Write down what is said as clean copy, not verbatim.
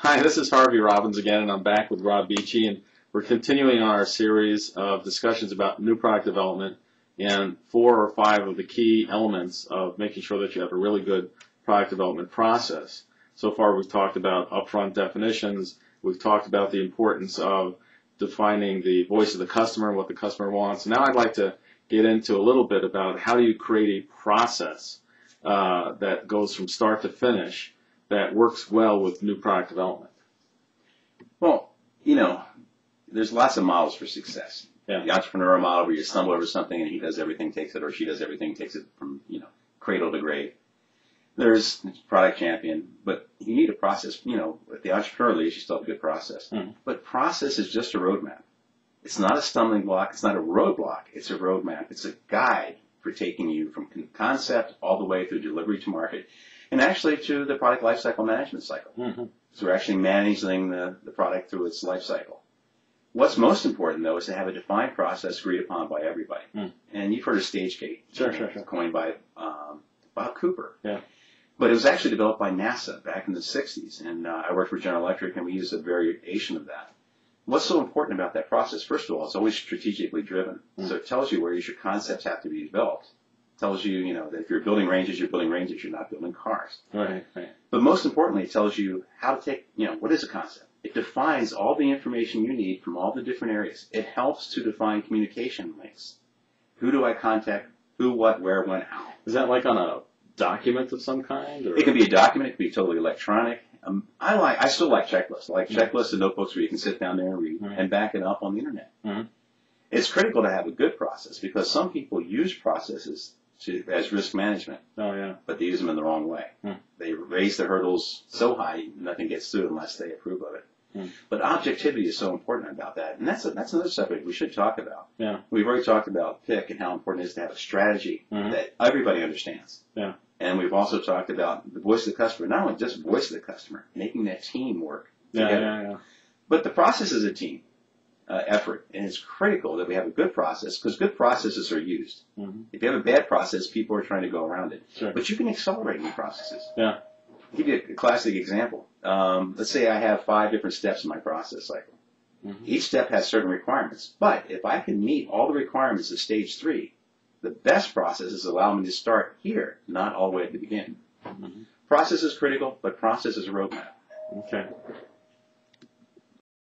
Hi, this is Harvey Robbins again, and I'm back with Rob Beachy, and we're continuing on our series of discussions about new product development and 4 or 5 of the key elements of making sure that you have a really good product development process. So far, we've talked about upfront definitions. We've talked about the importance of defining the voice of the customer and what the customer wants. Now I'd like to get into a little bit about how do you create a process that goes from start to finish that works well with new product development. Well, there's lots of models for success. Yeah. The entrepreneurial model where you stumble over something and he does everything, takes it, or she does everything, takes it from, cradle to grave. There's product champion, but you need a process. With the entrepreneur leads, you still have a good process. But process is just a roadmap. It's not a stumbling block. It's not a roadblock. It's a roadmap. It's a guide for taking you from concept all the way through delivery to market, and actually to the product lifecycle management cycle. So we're actually managing the product through its life cycle. What's most important, though, is to have a defined process agreed upon by everybody. And you've heard of stage gate. Sure. Coined by Bob Cooper. Yeah. But it was actually developed by NASA back in the 60s. And I worked for General Electric, and we used a variation of that. What's so important about that process? First of all, it's always strategically driven. So it tells you where your concepts have to be developed. It tells you, that if you're building ranges, you're building ranges. You're not building cars. Right. But most importantly, it tells you how to take, what is a concept? It defines all the information you need from all the different areas. It helps to define communication links. Who do I contact? Who, what, where, when, how? Is that like on a document of some kind? Or? It can be a document. It can be totally electronic. I still like checklists. I like checklists and notebooks where you can sit down there and read and back it up on the internet. It's critical to have a good process because some people use processes as risk management. Oh, yeah. But they use them in the wrong way. They raise the hurdles so high, nothing gets through unless they approve of it. But objectivity is so important about that. And that's another subject we should talk about. Yeah. We've already talked about PIC and how important it is to have a strategy that everybody understands. Yeah. And we've also talked about the voice of the customer, not only just voice of the customer, making that team work together. Yeah. But the process is a team effort, and it's critical that we have a good process because good processes are used. If you have a bad process, people are trying to go around it. Sure. But you can accelerate new processes. Yeah. I'll give you a classic example. Let's say I have 5 different steps in my process cycle. Each step has certain requirements. But if I can meet all the requirements of stage 3, the best processes allow me to start here, not all the way at the beginning. Process is critical, but process is a roadmap. Okay.